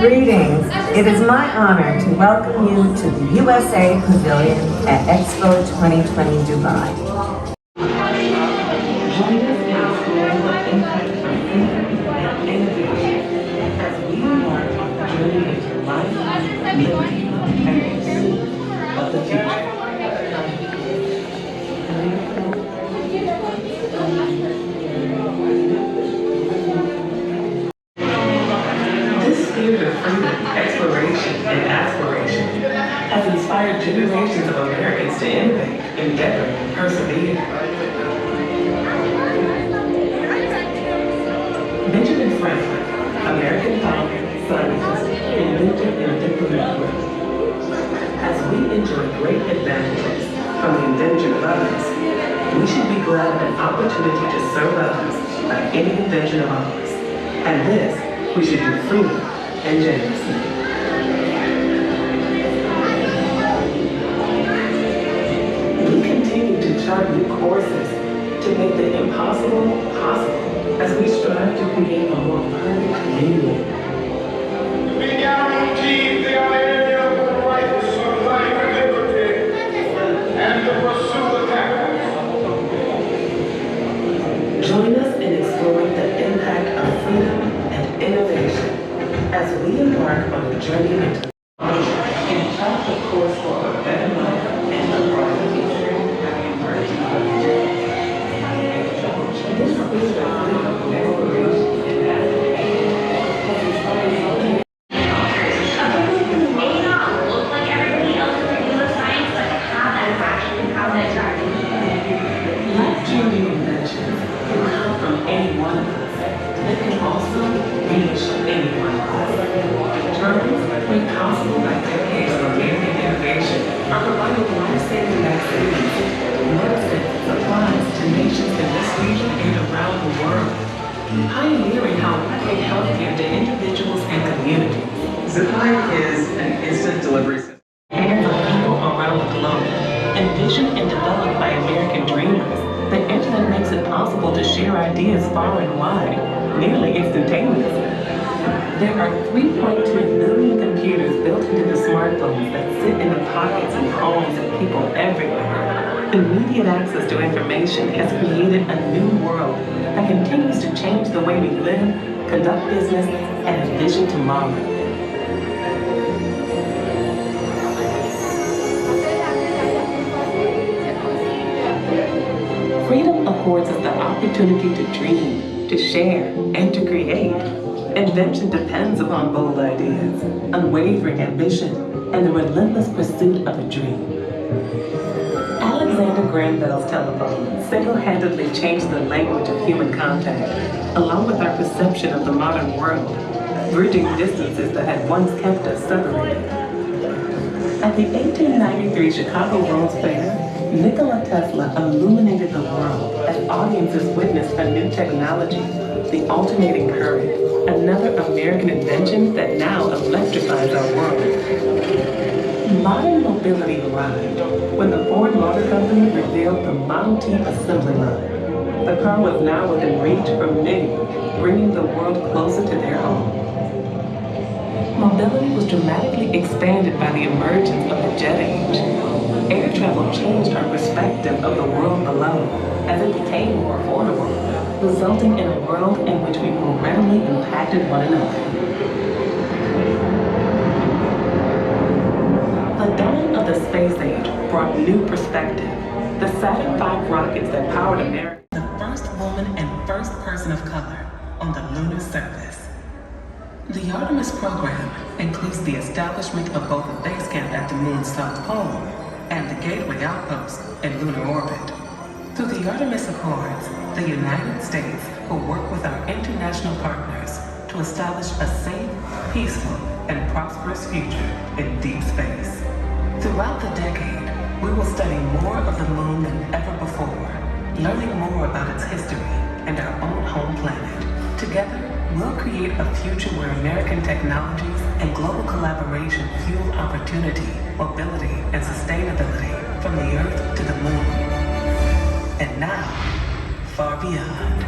Greetings. It is my honor to welcome you to the USA Pavilion at Expo 2020 Dubai. Join us in exploring the impact of freedom and innovation as we embark on a journey into life, liberty, and pursuit of the future. Spirit of freedom, exploration, and aspiration has inspired generations of Americans to innovate, endeavor, and persevere. Benjamin Franklin, American founder, scientist, inventor, and diplomat. As we enjoy great advantages from the invention of others, we should be glad of an opportunity to serve others by any invention of ours. And this we should do freely and generously. We continue to chart new courses to make the impossible possible as we strive to create a more perfect community. We guarantee the area of the rights of life and liberty and the pursuit of happiness. Join us in exploring the impact of freedom and innovation as we embark on a journey into and chart the course for a better life and a brighter future that emerging from this spirit of freedom, exploration, and aspiration. May not look like everybody else in the field of science, but have that passion and have that drive. Life-changing inventions can come from any one of us. They can also reach anyone. Terms made possible by decades of American innovation are providing life-saving vaccines, medicine, supplies to nations in this region and around the world, pioneering how we bring healthcare to individuals and communities. Dubai is an instant delivery system. Hands of people around the globe, envisioned and developed by American dreamers, the internet makes it possible to share ideas far and wide, nearly instantaneously. There are 3.2 billion computers built into the smartphones that sit in the pockets and homes of people everywhere. Immediate access to information has created a new world that continues to change the way we live, conduct business, and envision tomorrow. Freedom affords us the opportunity to dream, to share, and to create. Invention depends upon bold ideas, unwavering ambition, and the relentless pursuit of a dream. Alexander Graham Bell's telephone single-handedly changed the language of human contact, along with our perception of the modern world, bridging distances that had once kept us separated. At the 1893 Chicago World's Fair, Nikola Tesla illuminated the world as audiences witnessed a new technology, the alternating current, another American invention that now electrifies our world. Modern mobility arrived when the Ford Motor Company revealed the Model T assembly line. The car was now within reach for many, bringing the world closer to their home. Mobility was dramatically expanded by the emergence of the jet age. Air travel changed our perspective of the world below as it became more affordable, resulting in a world in which we more readily impacted one another. The dawn of the space age brought new perspective. The Saturn V rockets that powered America, the first woman and first person of color on the lunar surface. The Artemis program includes the establishment of both a base camp at the Moon's South Pole and the Gateway outpost in lunar orbit. Through the Artemis Accords, the United States will work with our international partners to establish a safe, peaceful, and prosperous future in deep space. Throughout the decade, we will study more of the Moon than ever before, learning more about its history and our own home planet. Together, we'll create a future where American technologies and global collaboration fuel opportunity, mobility, and sustainability from the Earth to the Moon. And now, far beyond.